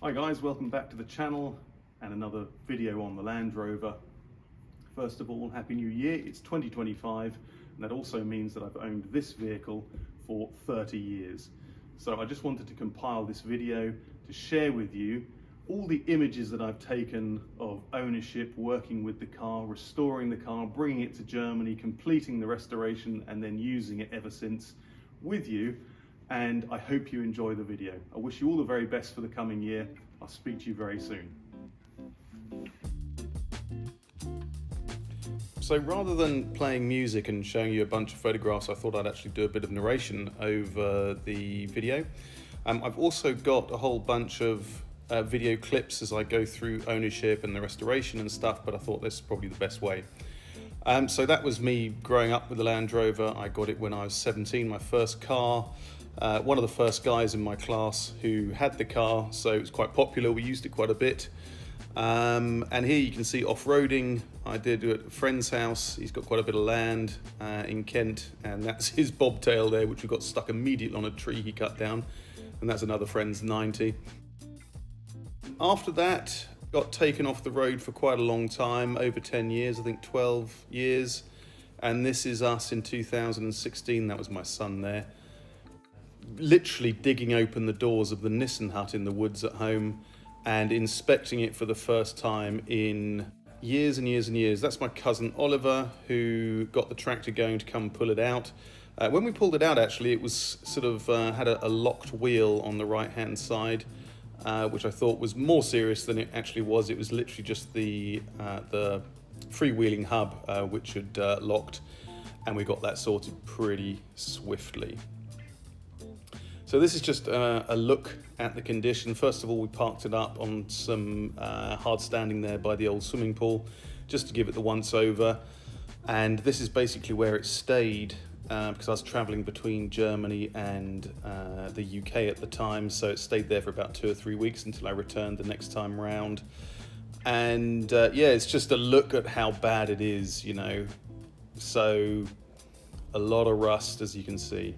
Hi guys, welcome back to the channel and another video on the Land Rover. First of all, Happy New Year. It's 2025 and that also means that I've owned this vehicle for 30 years. So I just wanted to compile this video to share with you all the images that I've taken of ownership, working with the car, restoring the car, bringing it to Germany, completing the restoration and then using it ever since with you. And I hope you enjoy the video. I wish you all the very best for the coming year. I'll speak to you very soon. So rather than playing music and showing you a bunch of photographs, I thought I'd actually do a bit of narration over the video. I've also got a whole bunch of video clips as I go through ownership and the restoration and stuff, but I thought this is probably the best way. So that was me growing up with the Land Rover. I got it when I was 17, my first car. One of the first guys in my class who had the car, so it was quite popular. We used it quite a bit. And here you can see off-roading. I did it at a friend's house. He's got quite a bit of land in Kent, and that's his bobtail there, which we got stuck immediately on a tree he cut down. And that's another friend's 90. After that, got taken off the road for quite a long time, over 10 years, I think 12 years. And this is us in 2016, that was my son there. Literally digging open the doors of the Nissan hut in the woods at home and inspecting it for the first time in years and years and years. That's my cousin Oliver, who got the tractor going to come pull it out. When we pulled it out, actually, it was sort of had a locked wheel on the right-hand side, which I thought was more serious than it actually was. It was literally just the freewheeling hub, which had locked, and we got that sorted pretty swiftly. So this is just a look at the condition. First of all, we parked it up on some hard standing there by the old swimming pool, just to give it the once over. And this is basically where it stayed, because I was traveling between Germany and the UK at the time. So it stayed there for about 2 or 3 weeks until I returned the next time round. And yeah, it's just a look at how bad it is, you know. So a lot of rust, as you can see.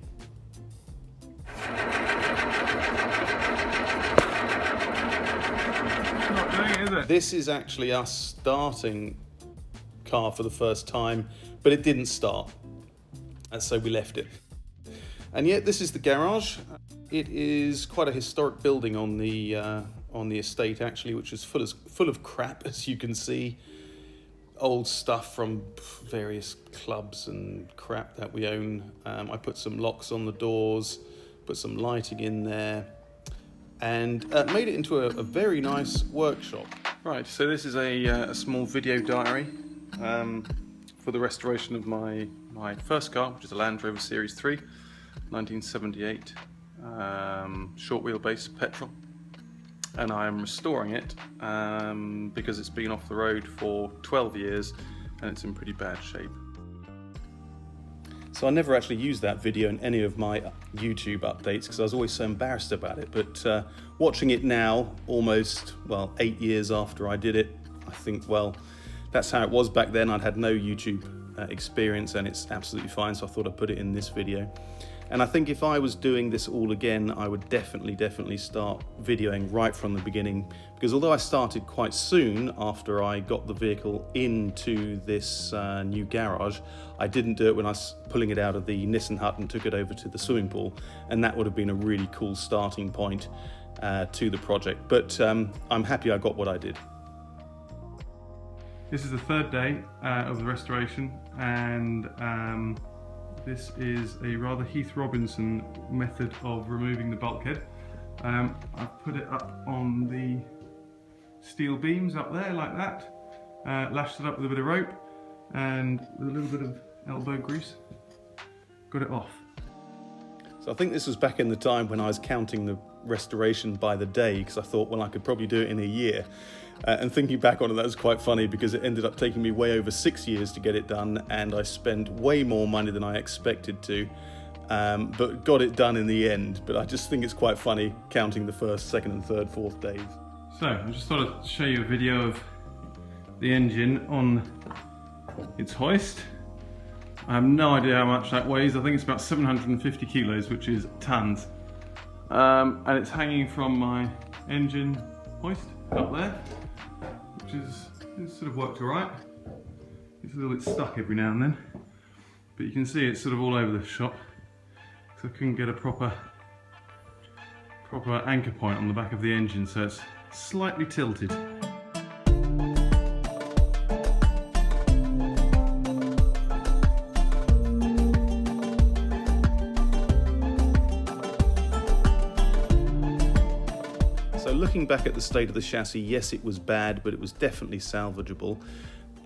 This is actually us starting car for the first time, but it didn't start, and so we left it. And yet this is the garage. It is quite a historic building on the estate, actually, which is full of crap, as you can see. Old stuff from various clubs and crap that we own. I put some locks on the doors, put some lighting in there, and made it into a very nice workshop. Right, so this is a small video diary for the restoration of my first car, which is a Land Rover Series 3, 1978, short wheelbase petrol. And I am restoring it because it's been off the road for 12 years and it's in pretty bad shape. So I never actually used that video in any of my YouTube updates because I was always so embarrassed about it. But watching it now, almost, well, 8 years after I did it, I think, well, that's how it was back then. I'd had no YouTube experience and it's absolutely fine. So I thought I'd put it in this video. And I think if I was doing this all again, I would definitely start videoing right from the beginning, because although I started quite soon after I got the vehicle into this new garage, I didn't do it when I was pulling it out of the Nissan hut and took it over to the swimming pool, and that would have been a really cool starting point to the project. But I'm happy I got what I did. This is the third day of the restoration, and this is a rather Heath Robinson method of removing the bulkhead. I've put it up on the steel beams up there like that, lashed it up with a bit of rope and with a little bit of elbow grease, got it off. So I think this was back in the time when I was counting the restoration by the day, because I thought, well, I could probably do it in a year. And thinking back on it, that was quite funny because it ended up taking me way over 6 years to get it done, and I spent way more money than I expected to, but got it done in the end. But I just think it's quite funny counting the first, second and third, fourth days. So I just thought I'd show you a video of the engine on its hoist. I have no idea how much that weighs. I think it's about 750 kilos, which is tons. And it's hanging from my engine hoist up there, which is sort of worked alright. It's a little bit stuck every now and then, but you can see it's sort of all over the shop, because I couldn't get a proper anchor point on the back of the engine, so it's slightly tilted. So looking back at the state of the chassis, yes, it was bad, but it was definitely salvageable.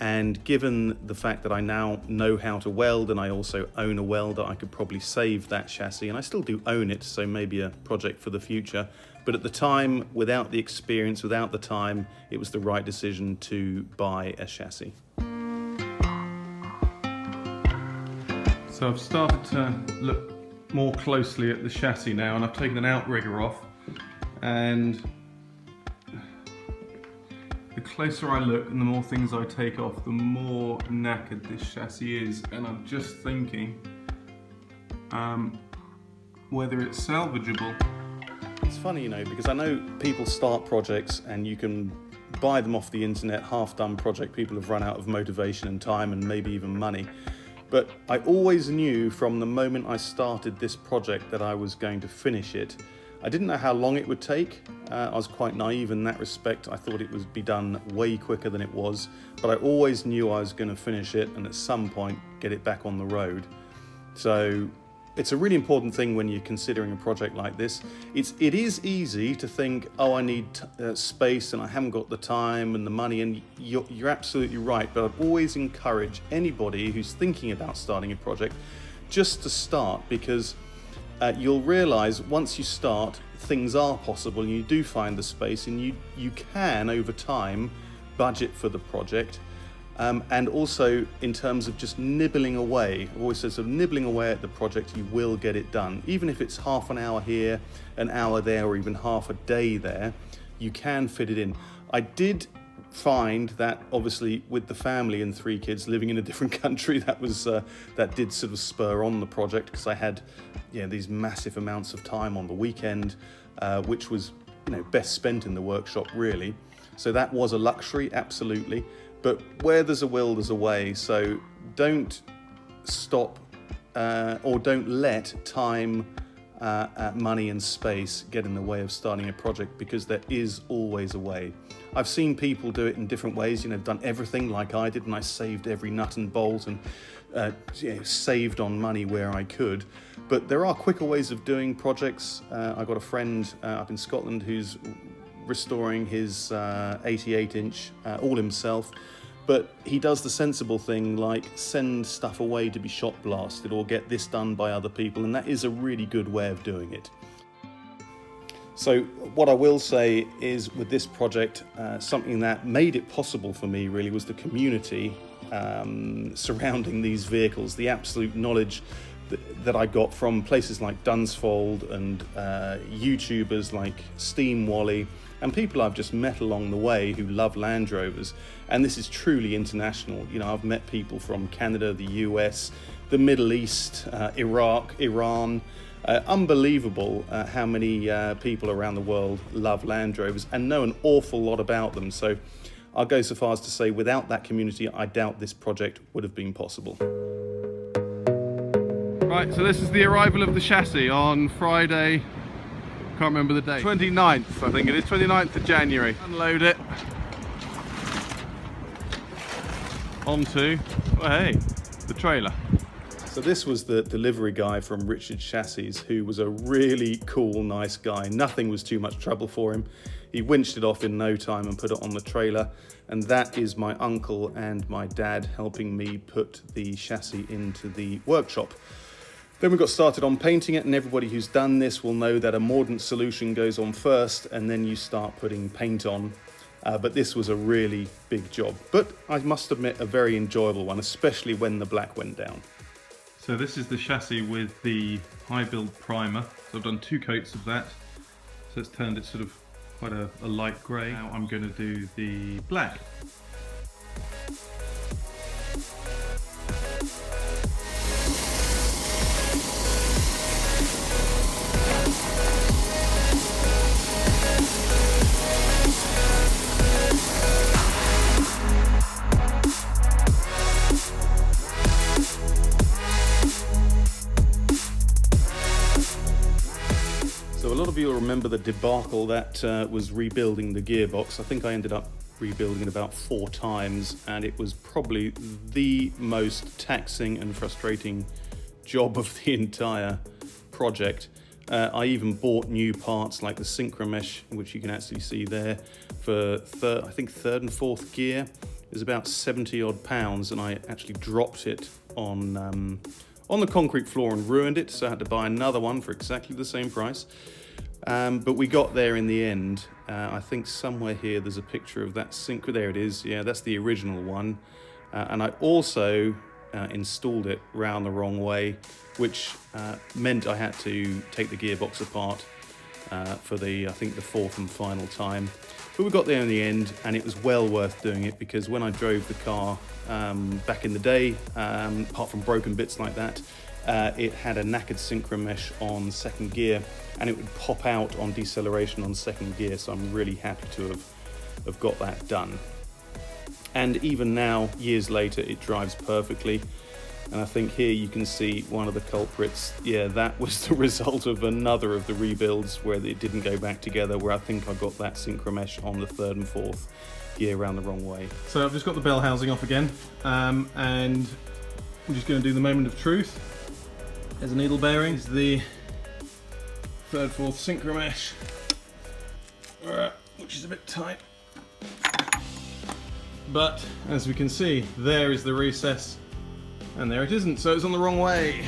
And given the fact that I now know how to weld, and I also own a welder, I could probably save that chassis, and I still do own it, so maybe a project for the future. But at the time, without the experience, without the time, it was the right decision to buy a chassis. So I've started to look more closely at the chassis now, and I've taken an outrigger off, and the closer I look and the more things I take off, the more knackered this chassis is, and I'm just thinking whether it's salvageable. It's funny, you know, because I know people start projects and you can buy them off the internet, half-done project, people have run out of motivation and time and maybe even money. But I always knew from the moment I started this project that I was going to finish it. I didn't know how long it would take. I was quite naive in that respect. I thought it would be done way quicker than it was, but I always knew I was going to finish it and at some point get it back on the road. So it's a really important thing when you're considering a project like this. It is easy to think, oh, I need space and I haven't got the time and the money, and you're absolutely right, but I'd always encourage anybody who's thinking about starting a project just to start, because you'll realise once you start, things are possible and you do find the space, and you can, over time, budget for the project. And also in terms of just nibbling away, I've always said, sort of nibbling away at the project, you will get it done. Even if it's half an hour here, an hour there, or even half a day there, you can fit it in. I did find that obviously with the family and 3 kids living in a different country, that did sort of spur on the project, because I had these massive amounts of time on the weekend, which was best spent in the workshop really. So that was a luxury, absolutely. But where there's a will, there's a way. So don't stop or don't let time, money and space get in the way of starting a project, because there is always a way. I've seen people do it in different ways, done everything like I did, and I saved every nut and bolt and saved on money where I could. But there are quicker ways of doing projects. I've got a friend up in Scotland who's restoring his 88-inch all himself, but he does the sensible thing, like send stuff away to be shot blasted or get this done by other people, and that is a really good way of doing it. So what I will say is, with this project, something that made it possible for me really was the community surrounding these vehicles, the absolute knowledge that I got from places like Dunsfold and YouTubers like Steam Wally, and people I've just met along the way who love Land Rovers. And this is truly international. I've met people from Canada, the US, the Middle East, Iraq, Iran. Unbelievable how many people around the world love Land Rovers and know an awful lot about them. So I'll go so far as to say, without that community, I doubt this project would have been possible. Right, so this is the arrival of the chassis on Friday. Can't remember the date. 29th, I think it is, 29th of January. Unload it onto, the trailer. So this was the delivery guy from Richard Chassis, who was a really cool, nice guy. Nothing was too much trouble for him. He winched it off in no time and put it on the trailer. And that is my uncle and my dad helping me put the chassis into the workshop. Then we got started on painting it, and everybody who's done this will know that a mordant solution goes on first and then you start putting paint on. But this was a really big job. But I must admit, a very enjoyable one, especially when the black went down. So this is the chassis with the high build primer. So I've done 2 coats of that. So it's turned it sort of quite a light grey. Now I'm going to do the black. remember the debacle that was rebuilding the gearbox. I think I ended up rebuilding it about 4 times, and it was probably the most taxing and frustrating job of the entire project. I even bought new parts like the synchromesh, which you can actually see there, for I think third and fourth gear. It was about 70 odd pounds, and I actually dropped it on the concrete floor and ruined it, so I had to buy another one for exactly the same price. But we got there in the end. I think somewhere here there's a picture of that synchro. There it is. Yeah, that's the original one. And I also installed it round the wrong way, which meant I had to take the gearbox apart for I think the 4th and final time. But we got there in the end, and it was well worth doing it, because when I drove the car back in the day, apart from broken bits like that, it had a knackered synchromesh on 2nd gear, and it would pop out on deceleration on 2nd gear, so I'm really happy to have got that done. And even now, years later, it drives perfectly. And I think here you can see one of the culprits. Yeah, that was the result of another of the rebuilds where it didn't go back together, where I think I got that synchromesh on the 3rd and 4th gear around the wrong way. So I've just got the bell housing off again, and I'm just going to do the moment of truth. There's a needle bearing. This is the 3rd, 4th synchromesh, which is a bit tight. But as we can see, there is the recess, and there it isn't, so it's on the wrong way.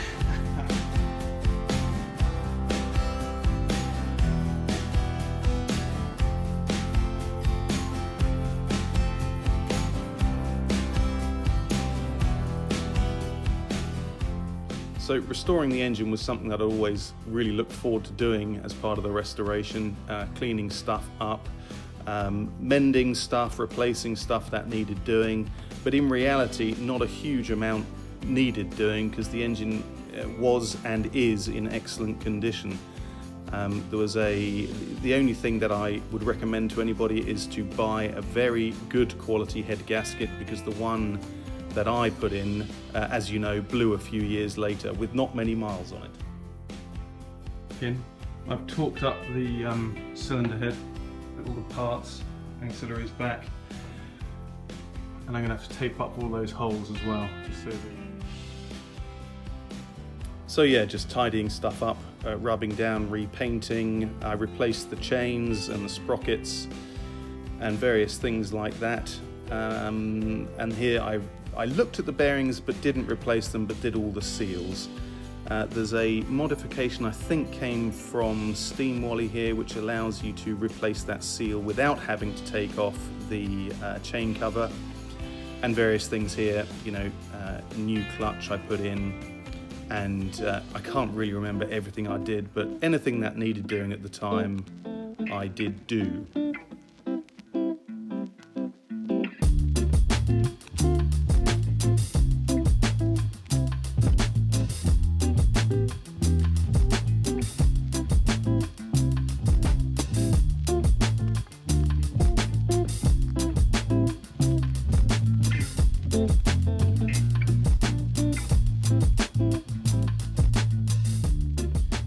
So restoring the engine was something that I always really looked forward to doing as part of the restoration, cleaning stuff up, mending stuff, replacing stuff that needed doing, but in reality not a huge amount needed doing, because the engine was and is in excellent condition. The only thing that I would recommend to anybody is to buy a very good quality head gasket, because the one that I put in, as you know, blew a few years later with not many miles on it. I've torqued up the cylinder head with all the parts, auxiliaries back, and I'm going to have to tape up all those holes as well, just so that... So yeah, just tidying stuff up, rubbing down, repainting. I replaced the chains and the sprockets and various things like that. And here I looked at the bearings but didn't replace them, but did all the seals. There's a modification I think came from Steam Wally here, which allows you to replace that seal without having to take off the chain cover, and various things here, you know, new clutch I put in, and I can't really remember everything I did, but anything that needed doing at the time I did do.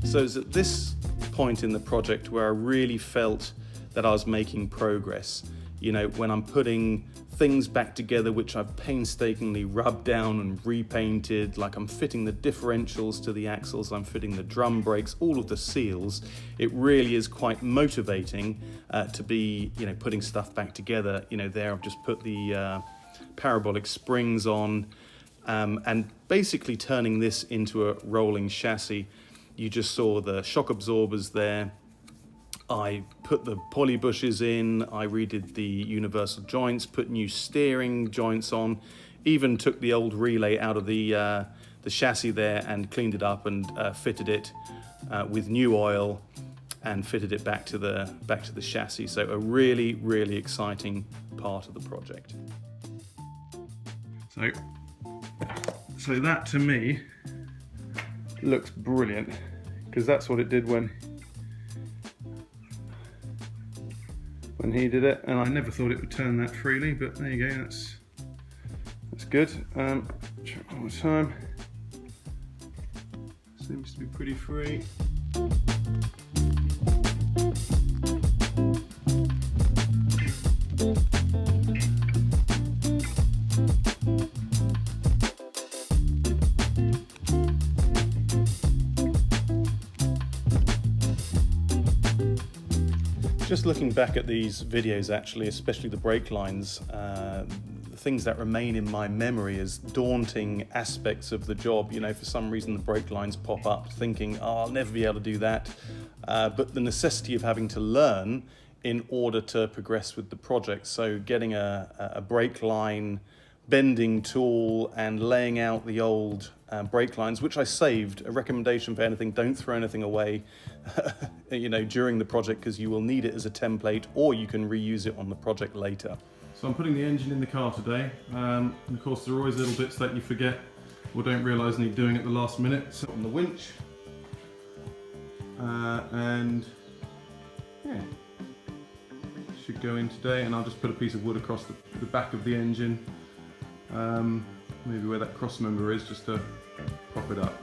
So it was at this point in the project where I really felt that I was making progress. You know, when I'm putting things back together which I've painstakingly rubbed down and repainted, like I'm fitting the differentials to the axles, I'm fitting the drum brakes, all of the seals, it really is quite motivating to be, you know, putting stuff back together. You know, there I've just put the parabolic springs on, and basically turning this into a rolling chassis. You just saw the shock absorbers there. I put the poly bushes in, I redid the universal joints, put new steering joints on, even took the old relay out of the chassis there and cleaned it up and fitted it with new oil and fitted it back to the chassis. So a really, really exciting part of the project. So that to me looks brilliant, because that's what it did when he did it, and I never thought it would turn that freely, but there you go, that's good. Check one more time. Seems to be pretty free. just looking back at these videos, actually, especially the brake lines, the things that remain in my memory as daunting aspects of the job. You know, for some reason the brake lines pop up, thinking, oh, I'll never be able to do that. But the necessity of having to learn in order to progress with the project. So getting a brake line bending tool and laying out the old brake lines, which I saved. A recommendation for anything: don't throw anything away you know, during the project, because you will need it as a template, or you can reuse it on the project later. So I'm putting the engine in the car today, and of course there are always little bits that you forget or don't realise need doing at the last minute. So on the winch, and yeah, should go in today, and I'll just put a piece of wood across the back of the engine, maybe where that cross member is, just to prop it up.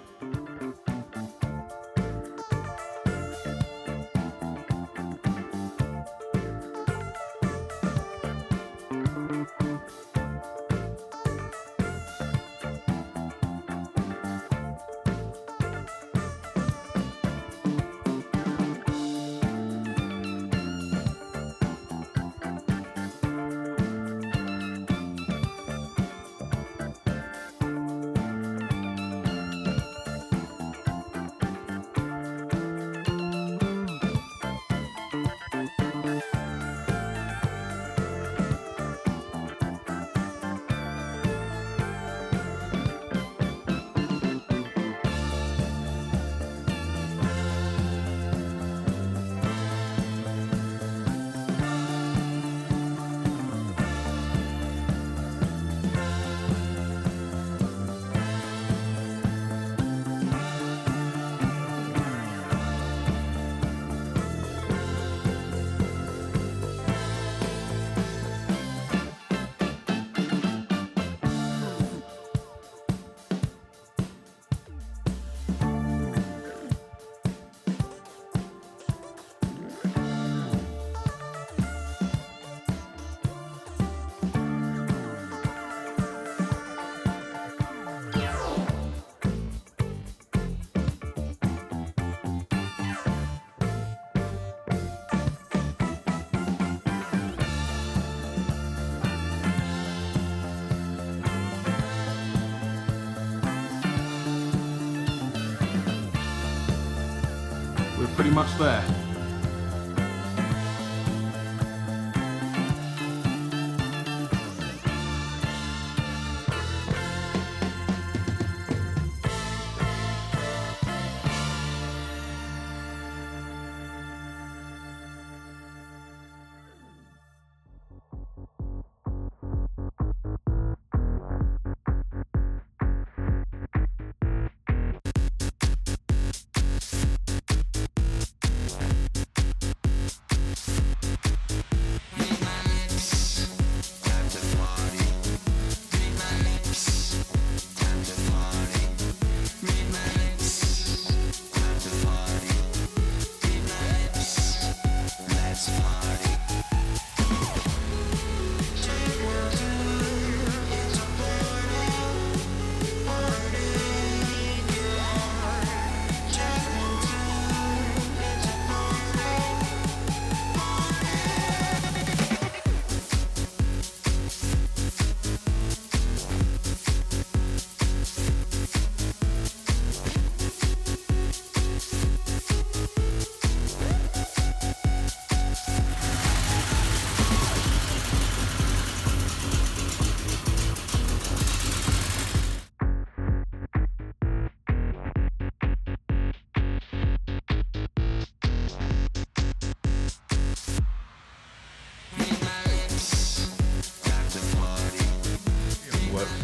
We're pretty much there.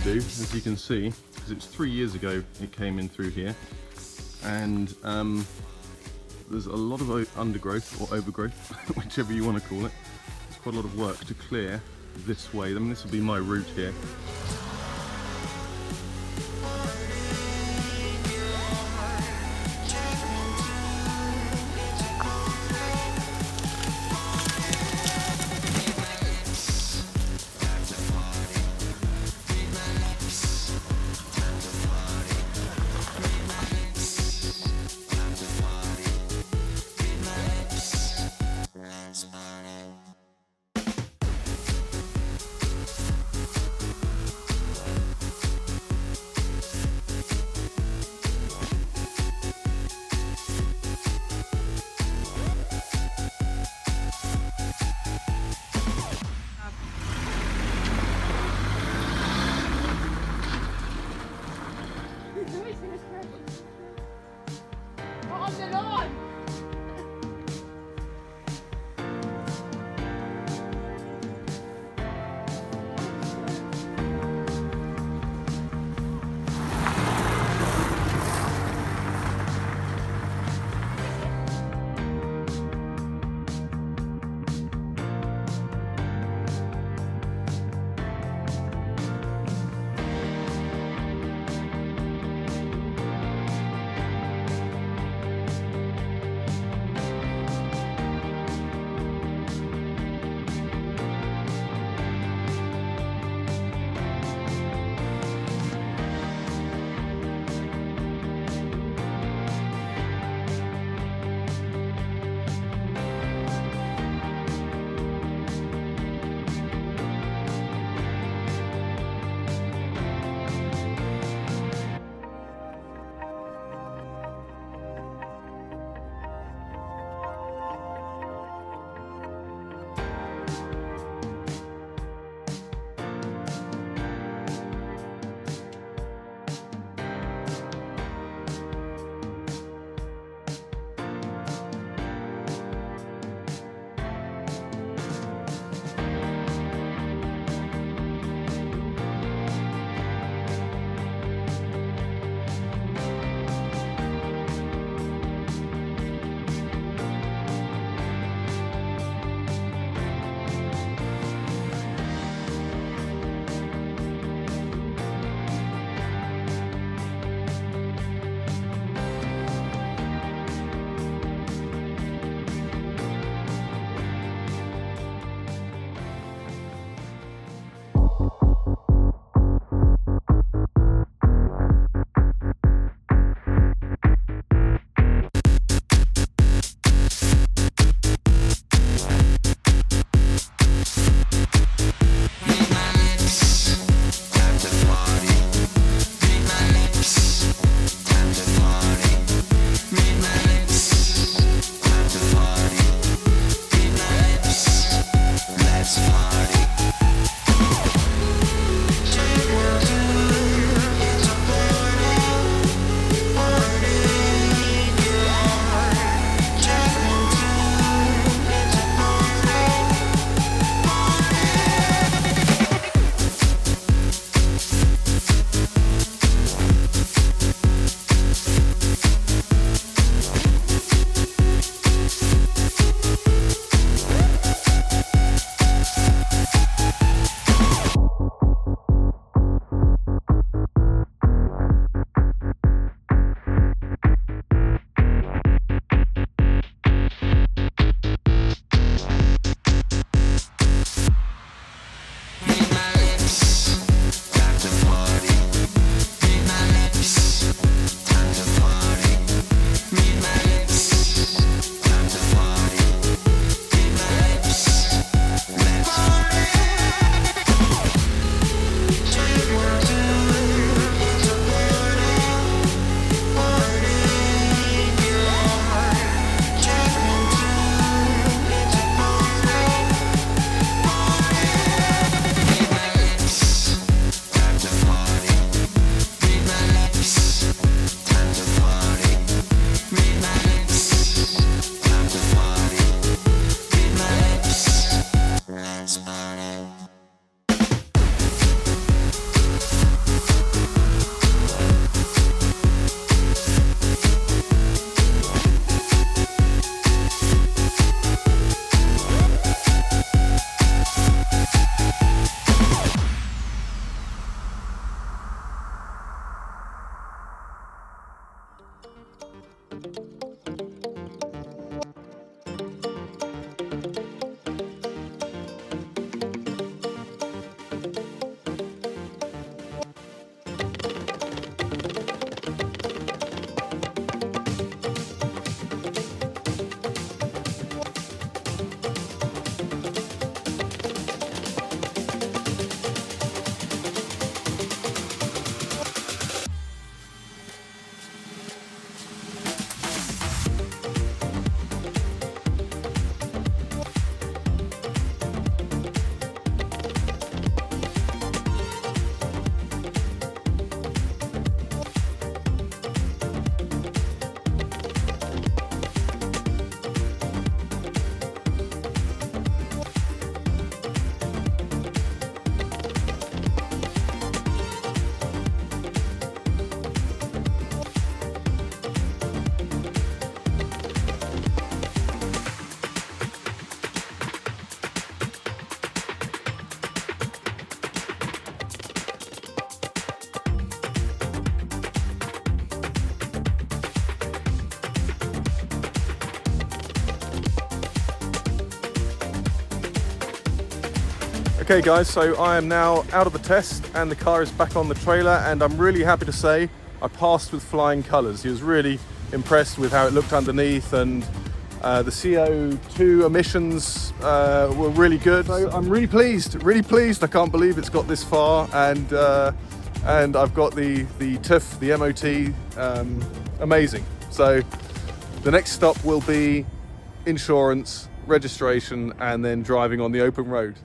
As you can see, because it was 3 years ago it came in through here, and there's a lot of undergrowth or overgrowth, whichever you want to call it. It's quite a lot of work to clear this way. I mean, this will be my route here. Let's party. Okay guys, so I am now out of the test and the car is back on the trailer, and I'm really happy to say I passed with flying colours. He was really impressed with how it looked underneath, and the CO2 emissions were really good. So I'm really pleased. I can't believe it's got this far, and I've got the TÜV, the MOT, amazing. So the next stop will be insurance, registration, and then driving on the open road.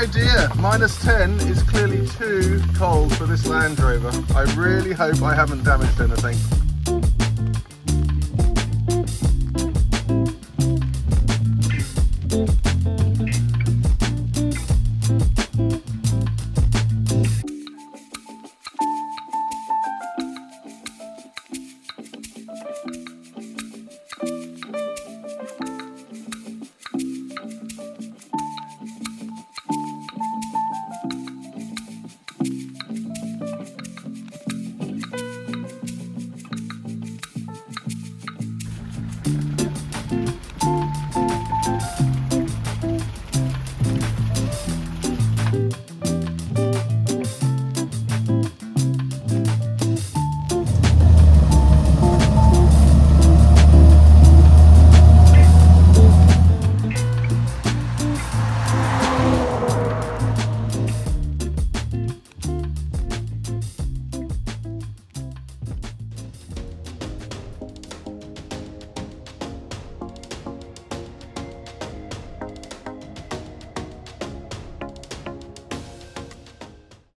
Oh dear, -10 is clearly too cold for this Land Rover. I really hope I haven't damaged anything.